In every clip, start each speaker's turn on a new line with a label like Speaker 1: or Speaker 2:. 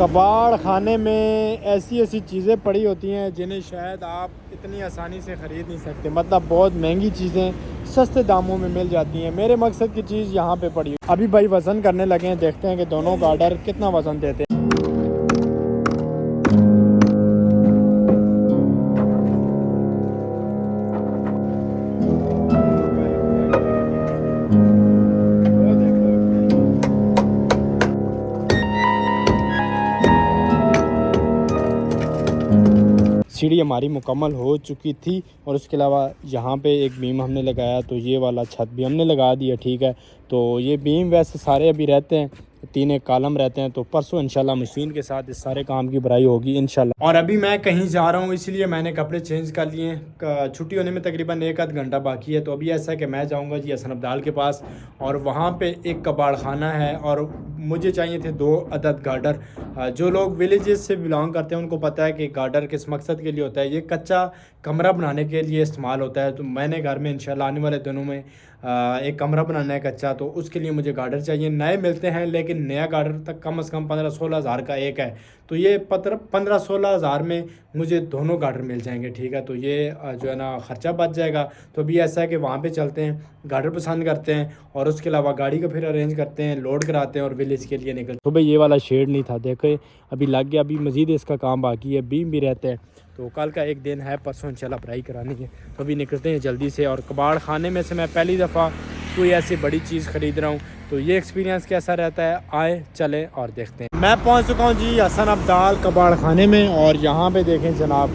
Speaker 1: कबाड़ खाने में ऐसी ऐसी चीज़ें पड़ी होती हैं जिन्हें शायद आप इतनी आसानी से ख़रीद नहीं सकते। मतलब बहुत महंगी चीज़ें सस्ते दामों में मिल जाती हैं। मेरे मकसद की चीज़ यहाँ पे पड़ी। अभी भाई वज़न करने लगे हैं, देखते हैं कि दोनों गार्डर कितना वज़न देते हैं। सीढ़ी हमारी मुकम्मल हो चुकी थी और उसके अलावा यहाँ पे एक बीम हमने लगाया, तो ये वाला छत भी हमने लगा दिया। ठीक है, तो ये बीम वैसे सारे अभी रहते हैं, 3 एक कॉलम रहते हैं, तो परसों इंशाल्लाह मशीन के साथ इस सारे काम की भराई होगी इंशाल्लाह। और अभी मैं कहीं जा रहा हूँ, इसलिए मैंने कपड़े चेंज कर लिए। छुट्टी होने में तकरीबन 1 आध घंटा बाकी है। तो अभी ऐसा है कि मैं जाऊँगा जी हसन अब्दाल के पास, और वहाँ पे एक कबाड़ खाना है और मुझे चाहिए थे 2 अदद गार्डर। जो लोग विलेजेस से बिलोंग करते हैं उनको पता है कि गार्डर किस मकसद के लिए होता है। ये कच्चा कमरा बनाने के लिए इस्तेमाल होता है। तो मैंने घर में इंशाल्लाह आने वाले दिनों में एक कमरा बनाना है कच्चा, तो उसके लिए मुझे गार्डर चाहिए। नए मिलते हैं लेकिन नया गार्डर तक कम से कम 15-16 हज़ार का एक है, तो ये 15-16 हज़ार में मुझे दोनों गार्डर मिल जाएंगे। ठीक है, तो ये जो है ना ख़र्चा बच जाएगा। तो अभी ऐसा है कि वहाँ पे चलते हैं, गार्डर पसंद करते हैं और उसके अलावा गाड़ी का फिर अरेंज करते हैं, लोड कराते हैं और विलेज के लिए निकलते हैं। तो भाई ये वाला शेड नहीं था, देखे अभी लग गया। अभी मज़ीद इसका काम बाकी है, बीम भी रहते हैं। तो कल का एक दिन है, परसों इंशाल्लाह भराई करानी है। तो अभी निकलते हैं जल्दी से। और कबाड़ खाने में से मैं पहली दफ़ा कोई ऐसी बड़ी चीज़ ख़रीद रहा हूँ, तो ये एक्सपीरियंस कैसा रहता है, आए चलें और देखते हैं। मैं पहुँच चुका हूँ जी हसन अब्दाल कबाड़ खाने में, और यहाँ पे देखें जनाब,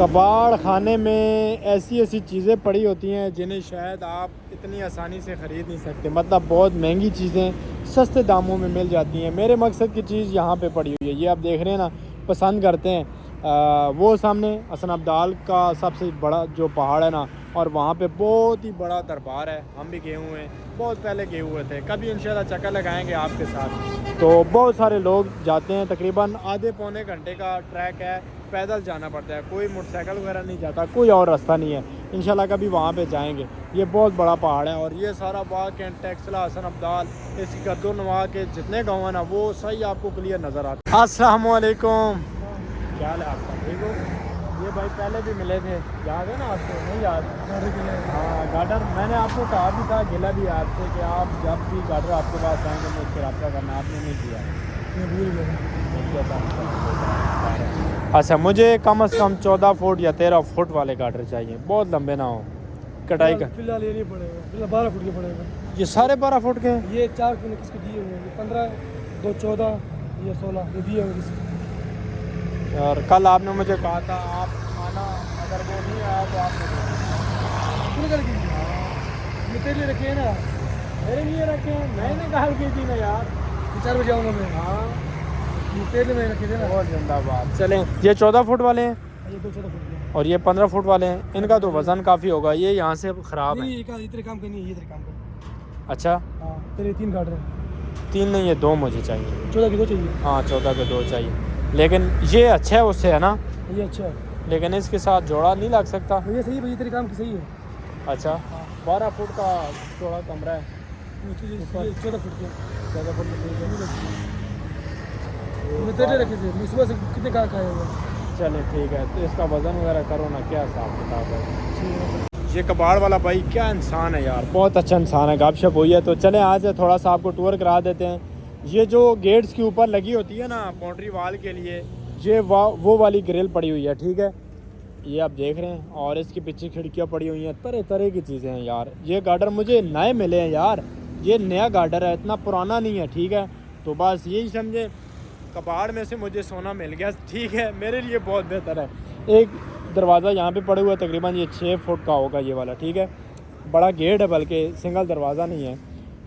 Speaker 1: कबाड़ खाने में ऐसी ऐसी चीज़ें पड़ी होती हैं जिन्हें शायद आप इतनी आसानी से ख़रीद नहीं सकते। मतलब बहुत महंगी चीज़ें सस्ते दामों में मिल जाती हैं। मेरे मकसद की चीज़ यहाँ पे पड़ी हुई है, ये आप देख रहे हैं ना, पसंद करते हैं। वो सामने हसन अब्दाल का सबसे बड़ा जो पहाड़ है ना, और वहाँ पे बहुत ही बड़ा दरबार है। हम भी गए हुए हैं, बहुत पहले गए हुए थे, कभी इंशाल्लाह चक्कर लगाएंगे आपके साथ। तो बहुत सारे लोग जाते हैं, तकरीबन आधे पौने घंटे का ट्रैक है, पैदल जाना पड़ता है, कोई मोटरसाइकिल वगैरह नहीं जाता, कोई और रास्ता नहीं है। इंशाल्लाह कभी वहाँ पे जाएंगे। ये बहुत बड़ा पहाड़ है और ये सारा वाक एंड टेक्सला हसन अब्दाल, इसकी गर्दो नवा के जितने गाँव हैं ना, वो सही आपको क्लियर नज़र आते हैं। अस्सलाम वालेकुम, क्या हाल है आपका? ठीक हो? ये भाई पहले भी मिले थे, याद है ना आपको? नहीं याद? हाँ, गार्डर मैंने आपको कहा भी था, गिला भी आपसे कि आप जब भी गार्डर आपके पास आएंगे मुझसे रब्ता करना, आपने नहीं किया। भूल गया। अच्छा, मुझे कम से कम 14 फुट या 13 फुट वाले गार्डर चाहिए, बहुत लंबे ना हो। कटाई का
Speaker 2: फिलहाल ये नहीं पड़ेगा, फिलहाल 12 फुट के पड़ेगा।
Speaker 1: ये सारे 12 फुट के हैं?
Speaker 2: ये 4 किसके दिए हुए हैं, 15, 2 14 या 16 ये दिए हुए किसी।
Speaker 1: और कल आपने मुझे कहा था आप आना, अगर वो नहीं आया तो आप
Speaker 2: तेरे लिए रखे हैं ना,
Speaker 1: मेरे लिए रखे हैं। मैंने कहा की थी ना यार,
Speaker 2: 4 बजे आऊँगा मैं।
Speaker 1: हाँ,
Speaker 2: तेरे लिए मैंने रखे थे ना।
Speaker 1: बहुत जिंदाबाद। चलें, ये 14 फुट वाले हैं
Speaker 2: ये 2 14 फुट के
Speaker 1: और ये 15 फुट वाले हैं। इनका तो वज़न काफ़ी होगा, ये यहाँ से ख़राब है।
Speaker 2: नहीं, ये तेरे काम का नहीं है, ये तेरे काम का।
Speaker 1: अच्छा,
Speaker 2: हाँ, तेरे 3 गार्डर हैं।
Speaker 1: 3 नहीं, ये 2 मुझे चाहिए।
Speaker 2: 14 के 2 चाहिए?
Speaker 1: हाँ, 14 के 2 चाहिए, लेकिन ये अच्छा है उससे, है ना?
Speaker 2: ये अच्छा है,
Speaker 1: लेकिन इसके साथ जोड़ा नहीं लग सकता।
Speaker 2: ये सही है भैया, तेरे काम की सही है।
Speaker 1: अच्छा, 12 फुट का चौड़ा कमरा है,
Speaker 2: 14 फुट के
Speaker 1: 14 फुट
Speaker 2: मैं तेरे लिए रखे थे। मैं सुबह से कितने कहाँ खाए हुए।
Speaker 1: चले ठीक है, तो इसका वज़न वगैरह करो ना, क्या हिसाब किताब है। ये कबाड़ वाला भाई क्या इंसान है यार, बहुत अच्छा इंसान है, गपशप हुई है। तो चले आज थोड़ा सा आपको टूर करा देते हैं। ये जो गेट्स के ऊपर लगी होती है ना बाउंड्री वाल के लिए, ये वो वाली ग्रिल पड़ी हुई है। ठीक है, ये आप देख रहे हैं, और इसके पीछे खिड़कियाँ पड़ी हुई हैं, तरह तरह की चीज़ें हैं यार। ये गार्डर मुझे नए मिले हैं यार, ये नया गार्डर है, इतना पुराना नहीं है। ठीक है, तो बस यही समझे, कबाड़ में से मुझे सोना मिल गया। ठीक है, मेरे लिए बहुत बेहतर है। एक दरवाज़ा यहाँ पे पड़ा हुआ है, तकरीबन ये 6 फुट का होगा ये वाला। ठीक है, बड़ा गेट है, बल्कि सिंगल दरवाज़ा नहीं है।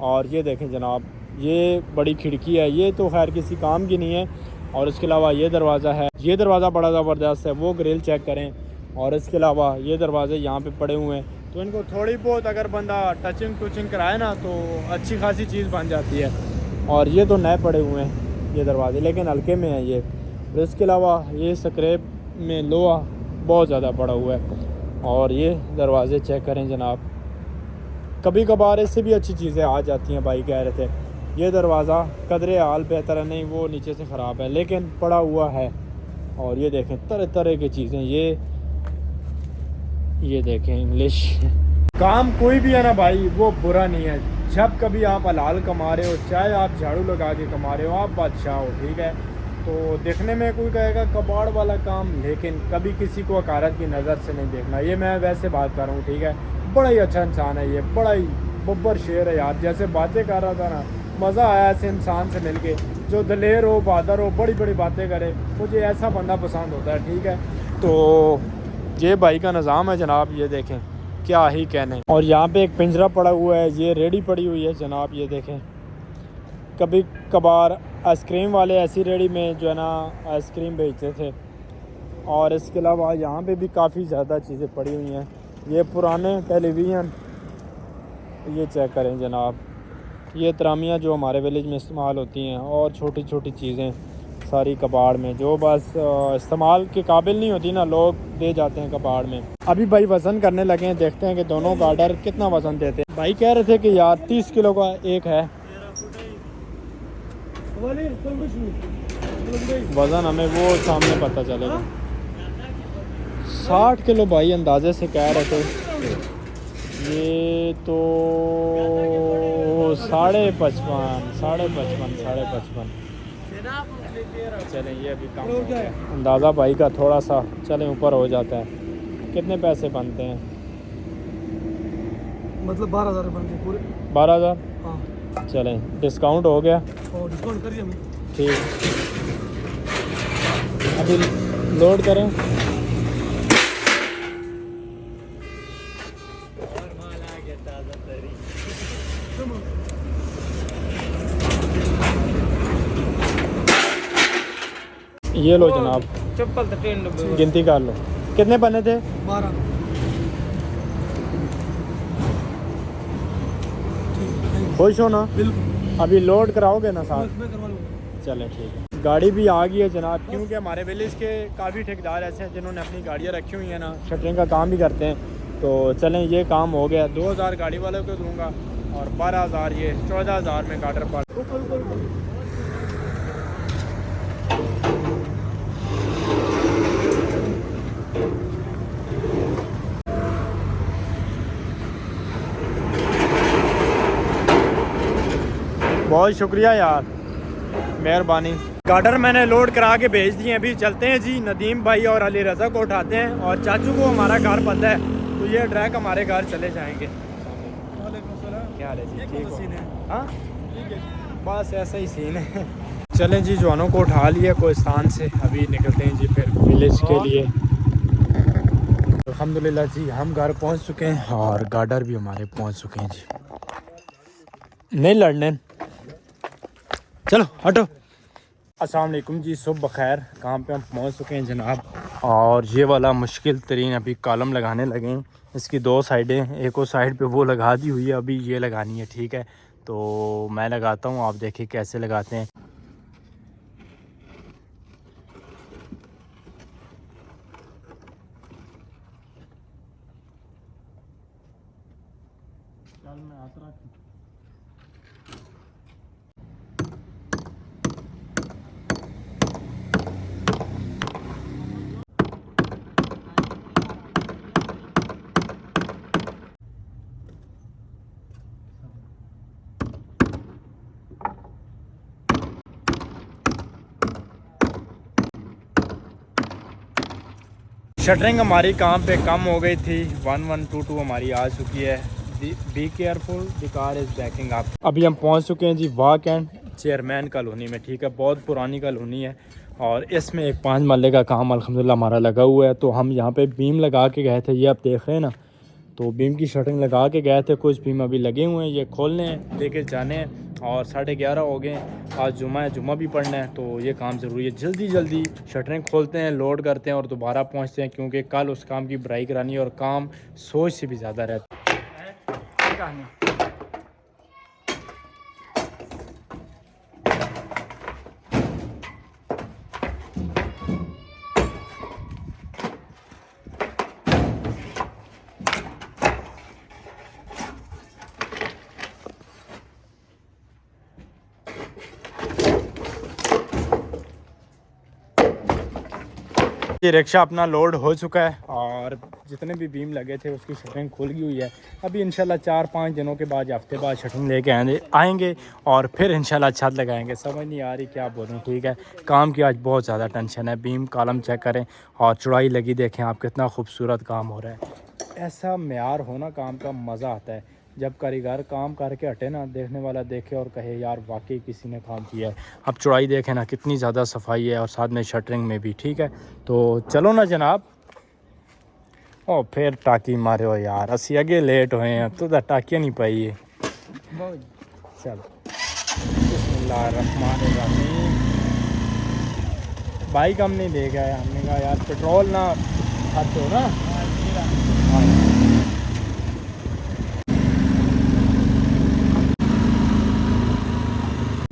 Speaker 1: और ये देखें जनाब, ये बड़ी खिड़की है, ये तो खैर किसी काम की नहीं है। और इसके अलावा ये दरवाज़ा है, ये दरवाज़ा बड़ा ज़बरदस्त है, वो ग्रिल चेक करें। और इसके अलावा ये दरवाजे यहाँ पे पड़े हुए हैं, तो इनको थोड़ी बहुत अगर बंदा टचिंग कराए ना तो अच्छी खासी चीज़ बन जाती है। और ये तो नए पड़े हुए हैं ये दरवाजे, लेकिन हल्के में है ये। और इसके अलावा ये स्क्रैप में लोहा बहुत ज़्यादा पड़ा हुआ है। और ये दरवाज़े चेक करें जनाब, कभी कभार इससे भी अच्छी चीज़ें आ जाती हैं भाई कह रहे थे। ये दरवाज़ा कदरे हाल बेहतर नहीं, वो नीचे से ख़राब है लेकिन पड़ा हुआ है। और ये देखें तरह तरह की चीज़ें, ये देखें इंग्लिश। काम कोई भी है ना भाई वो बुरा नहीं है। जब कभी आप हलाल कमा रहे हो, चाहे आप झाड़ू लगा के कमा रहे हो, आप बादशाह हो, ठीक है। तो देखने में कोई कहेगा कबाड़ वाला काम, लेकिन कभी किसी को हकारत की नज़र से नहीं देखना। ये मैं वैसे बात कर रहा हूँ, ठीक है। बड़ा ही अच्छा इंसान है ये, बड़ा ही बब्बर शेर है यार। जैसे बातें कर रहा था ना, मज़ा आया ऐसे इंसान से मिलके, जो दलेर हो, बहादुर हो, बड़ी बड़ी बातें करे। मुझे ऐसा बंदा पसंद होता है, ठीक है। तो ये भाई का निज़ाम है जनाब, ये देखें क्या ही कहने। और यहाँ पे एक पिंजरा पड़ा हुआ है, ये रेडी पड़ी हुई है जनाब, ये देखें। कभी कभार आइसक्रीम वाले ऐसी रेडी में जो है ना आइसक्रीम बेचते थे। और इसके अलावा यहाँ पे भी काफ़ी ज़्यादा चीज़ें पड़ी हुई हैं। ये पुराने टेलीविज़न, ये चेक करें जनाब, ये तरामियाँ जो हमारे विलेज में इस्तेमाल होती हैं, और छोटी छोटी चीज़ें सारी कबाड़ में, जो बस इस्तेमाल के काबिल नहीं होती ना, लोग दे जाते हैं कबाड़ में। अभी भाई वज़न करने लगे हैं, देखते हैं कि दोनों गार्डर कितना वज़न देते हैं। भाई कह रहे थे कि यार 30 किलो का एक है वज़न, हमें वो सामने पता चलेगा। 60 किलो भाई अंदाजे से कह रहे थे। ये तो 55.5 चलें, ये अभी कम हो गया अंदाज़ा भाई का थोड़ा सा, चलें ऊपर हो जाता है। कितने पैसे बनते हैं?
Speaker 2: मतलब 12,000 बन गए पूरे।
Speaker 1: 12,000।
Speaker 2: हाँ,
Speaker 1: चलें डिस्काउंट हो गया,
Speaker 2: और डिस्काउंट करिए हमें।
Speaker 1: ठीक। अभी लोड करें। ये लो जनाब,
Speaker 2: चप्पल तो 3
Speaker 1: गिनती कर लो कितने बने थे।
Speaker 2: 12।
Speaker 1: खुश हो ना?
Speaker 2: बिल्कुल,
Speaker 1: अभी लोड कराओगे ना साथ?
Speaker 2: मैं करवा लूँगा।
Speaker 1: चलें ठीक है। गाड़ी भी आ गई है जनाब, क्योंकि हमारे विलेज के काफ़ी ठेकेदार ऐसे हैं जिन्होंने अपनी गाड़ियाँ रखी हुई हैं ना, शटरिंग का काम भी करते हैं। तो चलें ये काम हो गया। 2,000 गाड़ी वालों को दूंगा और 12,000 ये 14,000 में गार्डर पर। बहुत शुक्रिया यार, मेहरबानी। गार्डर मैंने लोड करा के भेज दिए। अभी चलते हैं जी, नदीम भाई और अली रज़ा को उठाते हैं, और चाचू को हमारा घर पता है, तो ये ट्रैक हमारे घर चले जाएंगे। क्या हाल है जी? ठीक हो? हाँ बस ऐसा ही सीन है। चलें जी, जवानों को उठा लिया कोहिस्तान से, अभी निकलते हैं जी फिर विलेज के लिए। अल्हम्दुलिल्लाह जी हम घर पहुंच चुके हैं, और गार्डर भी हमारे पहुंच चुके हैं जी। नहीं लड़ने, चलो हटो। अस्सलाम वालेकुम जी, सुबह बखैर। काम पे हम पहुंच चुके हैं जनाब, और ये वाला मुश्किल तरीन अभी कॉलम लगाने लगे हैं। इसकी 2 साइडें, एक और साइड पे वो लगा दी हुई है, अभी ये लगानी है, ठीक है। तो मैं लगाता हूँ, आप देखिए कैसे लगाते हैं। चल मैं हाथ रख। शटरिंग हमारी काम पे कम हो गई थी, 1122 हमारी आ चुकी है। Be careful, the car is banking up. अभी हम पहुंच चुके हैं जी वाक एंड चेयरमैन कॉलोनी में, ठीक है। बहुत पुरानी कॉलोनी है, और इसमें एक 5 मरले का काम अल्हम्दुलिल्लाह हमारा लगा हुआ है। तो हम यहाँ पे बीम लगा के गए थे, ये आप देख रहे हैं ना, तो बीम की शटरिंग लगा के गए थे। कुछ बीम अभी लगे हुए हैं, ये खोलने हैं, लेके जाने हैं। और 11:30 हो गए, आज जुमा है, जुमा भी पढ़ना है, तो ये काम ज़रूरी है। जल्दी जल्दी शटरिंग खोलते हैं, लोड करते हैं और दोबारा पहुंचते हैं, क्योंकि कल उस काम की बराई करानी है, और काम सोच से भी ज़्यादा रहता है। ये रिक्शा अपना लोड हो चुका है और जितने भी बीम लगे थे उसकी शटरिंग खुल गई हुई है। अभी इंशाल्लाह 4-5 दिनों के बाद हफ्ते बाद शटरिंग लेके आएंगे और फिर इंशाल्लाह छत लगाएंगे। समझ नहीं आ रही क्या बोलूँ, ठीक है। काम की आज बहुत ज़्यादा टेंशन है। बीम कॉलम चेक करें और चौड़ाई लगी देखें आप, कितना खूबसूरत काम हो रहा है। ऐसा मेयार होना काम का मज़ा आता है जब कारीगर काम करके हटे ना, देखने वाला देखे और कहे यार वाकई किसी ने काम किया है। अब चौड़ाई देखें ना, कितनी ज़्यादा सफाई है और साथ में शटरिंग में भी, ठीक है। तो चलो ना जनाब। ओ फिर टाकी मारे हो यार, असी अगे लेट हुए हैं तो टाकियाँ नहीं पाई है। चलो बिस्मिल्लाहिर्रहमानिर्रहीम। बाइक हम नहीं ले गए, हमने कहा यार पेट्रोल ना खर्च हो ना।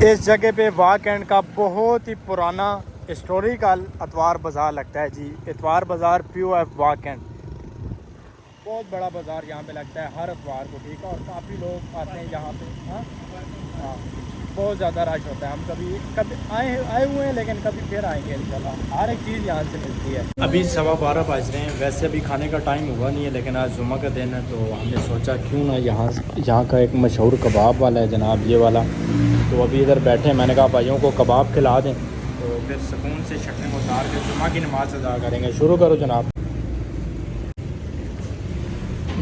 Speaker 1: इस जगह पे वाकएंड का बहुत ही पुराना हिस्टोरिकल इतवार बाज़ार लगता है जी। इतवार बाज़ार POF वाकएंड, बहुत बड़ा बाज़ार यहाँ पे लगता है हर इतवार को, ठीक है। और काफ़ी लोग आते हैं यहाँ पे। हाँ हाँ, बहुत ज़्यादा रश होता है। हम कभी आए हुए हैं लेकिन कभी फिर आएंगे इंशाल्लाह। हर एक चीज़ यहाँ से मिलती है। अभी 12:15 बज रहे हैं। वैसे अभी खाने का टाइम हुआ नहीं है लेकिन आज जुम्मा का दिन है तो हमने सोचा क्यों ना यहाँ का एक मशहूर कबाब वाला है जनाब, ये वाला। तो अभी इधर बैठे, मैंने कहा भाइयों को कबाब खिला दें तो फिर सुकून से शटरिंग उतार के जुम्मा की नमाज़ अदा करेंगे। शुरू करो जनाब।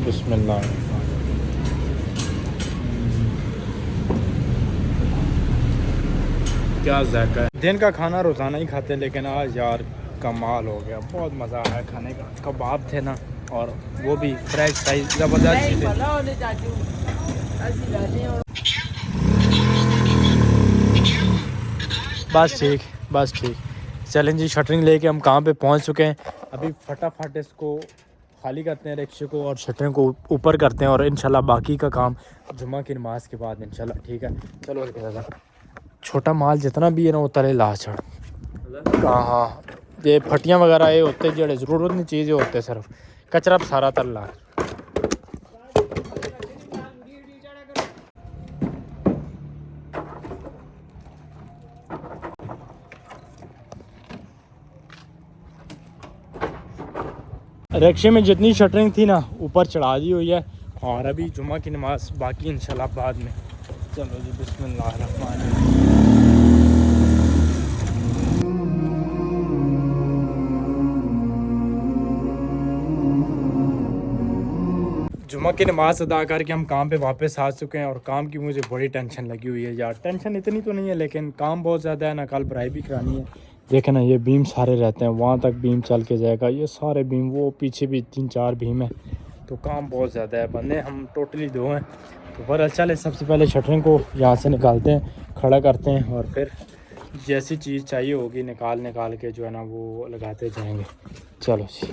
Speaker 1: बिस्मिल्लाह। क्या जायका है। दिन का खाना रोज़ाना ही खाते लेकिन आज यार कमाल हो गया, बहुत मज़ा आया खाने का। कबाब थे ना और वो भी फ्रेश साइज ज़बरदस्त बस ठीक। चलें जी, शटरिंग लेके हम कहाँ पे पहुँच चुके हैं। अभी फटाफट इसको खाली करते हैं रिक्शे को और शटरिंग को ऊपर करते हैं और इंशाल्लाह बाकी का काम जुम्मा की नमाज के बाद इंशाल्लाह, ठीक है। चलो दादा, छोटा माल जितना भी है ना वो तले ला चढ़। हाँ, ये फटियाँ वगैरह ये होते जड़े ज़रूरत नहीं चीज़ें होते, सिर्फ कचरा सारा तल ला। रिक्शे में जितनी शटरिंग थी ना ऊपर चढ़ा दी हुई है और अभी जुम्मा की नमाज बाकी इंशाल्लाह बाद में। चलो जी, बिस्मिल्लाहिर्रहमानिर्रहीम। जुम्मा की नमाज़ अदा करके हम काम पे वापस आ चुके हैं और काम की मुझे बड़ी टेंशन लगी हुई है यार। टेंशन इतनी तो नहीं है लेकिन काम बहुत ज़्यादा है ना, कल भराई भी करानी है। देखें ना, ये बीम सारे रहते हैं, वहाँ तक बीम चल के जाएगा, ये सारे बीम, वो पीछे भी 3-4 बीम है। तो काम बहुत ज़्यादा है, बंदे हम टोटली 2 हैं। तो पर चले, सबसे पहले शटरिंग को यहाँ से निकालते हैं, खड़ा करते हैं और फिर जैसी चीज़ चाहिए होगी निकाल के जो है ना वो लगाते जाएंगे। चलो जी,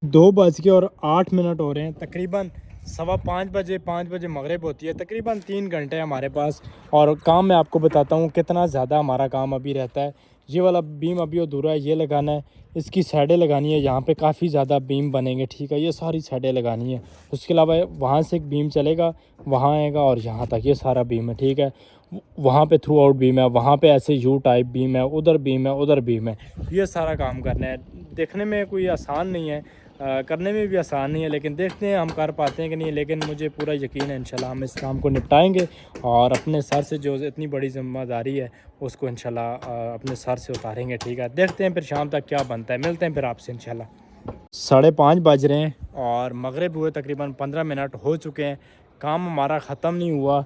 Speaker 1: 2:08 हो रहे हैं। तकरीबन 5:15 बजे मगरिब होती है। तकरीबन 3 घंटे हमारे पास। और काम मैं आपको बताता हूँ कितना ज़्यादा हमारा काम अभी रहता है। ये वाला बीम अभी अधूरा है, ये लगाना है, इसकी साइडें लगानी है। यहाँ पे काफ़ी ज़्यादा बीम बनेंगे, ठीक है। ये सारी साइडें लगानी है। उसके अलावा वहाँ से एक बीम चलेगा, वहाँ आएगा और यहाँ तक ये सारा बीम है, ठीक है। वहाँ पे थ्रू आउट बीम है, वहाँ पे ऐसे यू टाइप बीम है, उधर बीम है, उधर बीम है। ये सारा काम करना है। देखने में कोई आसान नहीं है, करने में भी आसान नहीं है, लेकिन देखते हैं हम कर पाते हैं कि नहीं। लेकिन मुझे पूरा यकीन है इंशाल्लाह हम इस काम को निपटाएंगे और अपने सर से जो इतनी बड़ी जिम्मेदारी है उसको इंशाल्लाह अपने सर से उतारेंगे, ठीक है। देखते हैं फिर शाम तक क्या बनता है, मिलते हैं फिर आपसे इंशाल्लाह। 5:30 बज रहे हैं और मगरिब हुए तकरीबन 15 मिनट हो चुके हैं। काम हमारा ख़त्म नहीं हुआ।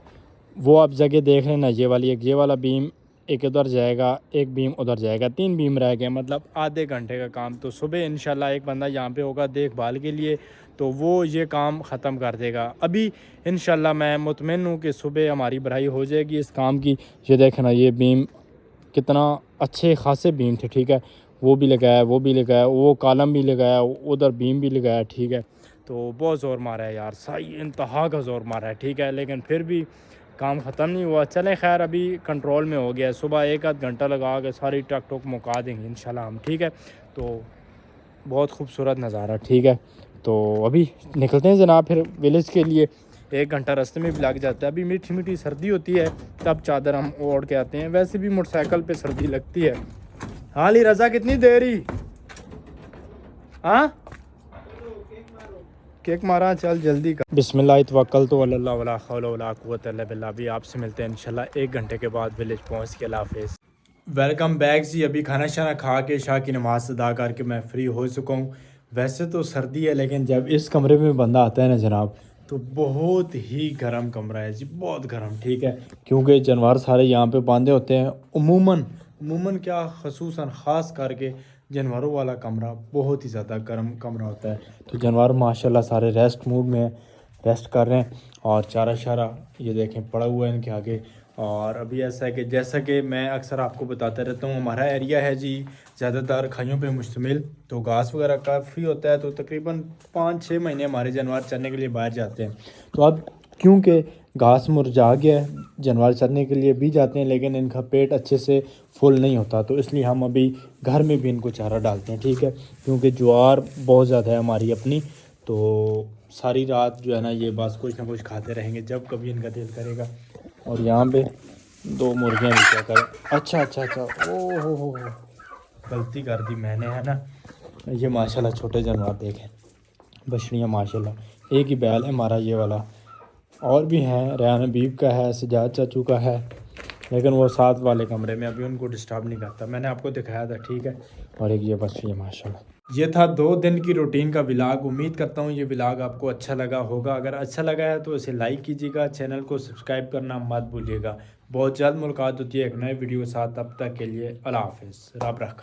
Speaker 1: वो आप जगह देख लेना, ये वाली एक, ये वाला बीम एक उधर जाएगा, एक बीम उधर जाएगा, 3 बीम रह गए, मतलब आधे घंटे का काम। तो सुबह इंशाल्लाह एक बंदा यहाँ पे होगा देखभाल के लिए, तो वो ये काम ख़त्म कर देगा। अभी इंशाल्लाह मैं मुतमईन हूँ कि सुबह हमारी भराई हो जाएगी इस काम की। ये देखना, ये बीम कितना अच्छे खासे बीम थे, ठीक है। वो भी लगाया, वो भी लगाया, वो कॉलम भी लगाया, उधर बीम भी लगाया, ठीक है। तो बहुत ज़ोर मारा है यार, सही इंतहा का ज़ोर मारा है, ठीक है। लेकिन फिर भी काम ख़त्म नहीं हुआ। चलें खैर, अभी कंट्रोल में हो गया है। सुबह 1-आध घंटा लगा के सारी टक टोक मुका देंगे इंशाल्लाह हम, ठीक है। तो बहुत खूबसूरत नज़ारा, ठीक है। तो अभी निकलते हैं जनाब फिर विलेज के लिए। 1 घंटा रास्ते में भी लग जाता है। अभी मीठी मीठी सर्दी होती है तब चादर हम ओढ़ के आते हैं। वैसे भी मोटरसाइकिल पे सर्दी लगती है। हाल ही रज़ा, कितनी देरी हाँ केक मारा, चल जल्दी कर। बिस्मिल्लाह तवक्कल तो अल्लाह वला हौला वला कुव्वत इल्ला बिल्लाह। अभी आपसे मिलते हैं इंशाल्लाह 1 घंटे के बाद विलेज पहुँच के। अल्लाह हाफिज़। वेलकम बैक जी। अभी खाना शाना खा के शाह की नमाज़ अदा करके मैं फ़्री हो चुका हूँ। वैसे तो सर्दी है लेकिन जब इस कमरे में बंदा आता है ना जनाब, तो बहुत ही गर्म कमरा है जी, बहुत गर्म। ठीक है, क्योंकि जानवर सारे यहाँ पे बांधे होते हैं। उमूमन क्या खसूसन ख़ास करके जानवरों वाला कमरा बहुत ही ज़्यादा गर्म कमरा होता है। तो जानवर माशाल्लाह सारे रेस्ट मूड में रेस्ट कर रहे हैं और चारा शारा ये देखें पड़ा हुआ है इनके आगे। और अभी ऐसा है कि जैसा कि मैं अक्सर आपको बताता रहता हूँ, हमारा एरिया है जी ज़्यादातर खाइयों पे मुश्तमिल, तो घास वगैरह काफ़ी होता है। तो तकरीबन 5-6 महीने हमारे जानवर चरने के लिए बाहर जाते हैं। तो अब क्योंकि घास मुरझा गया है, जानवर चरने के लिए भी जाते हैं लेकिन इनका पेट अच्छे से फुल नहीं होता, तो इसलिए हम अभी घर में भी इनको चारा डालते हैं। ठीक है, क्योंकि ज्वार बहुत ज़्यादा है हमारी अपनी, तो सारी रात जो है ना ये बस कुछ ना कुछ खाते रहेंगे जब कभी इनका दिल करेगा। और यहाँ पे 2 मुर्गियाँ भी क्या करें। अच्छा ओ हो गलती कर दी मैंने, है ना। ये माशाल्लाह छोटे जानवर देखें, बछड़ियाँ माशाल्लाह। एक ही बैल है हमारा ये वाला, और भी हैं, रेहान हबीब का है, सजाद चाचू का है, लेकिन वो साथ वाले कमरे में, अभी उनको डिस्टर्ब नहीं करता, मैंने आपको दिखाया था। ठीक है, और एक ये बच्ची है माशाल्लाह। ये था 2 दिन की रूटीन का व्लॉग। उम्मीद करता हूँ ये व्लॉग आपको अच्छा लगा होगा। अगर अच्छा लगा है तो इसे लाइक कीजिएगा, चैनल को सब्सक्राइब करना मत भूलिएगा। बहुत जल्द मुलाकात होती है एक नए वीडियो के साथ, तब तक के लिए अल्लाह हाफिज़। रब रखा।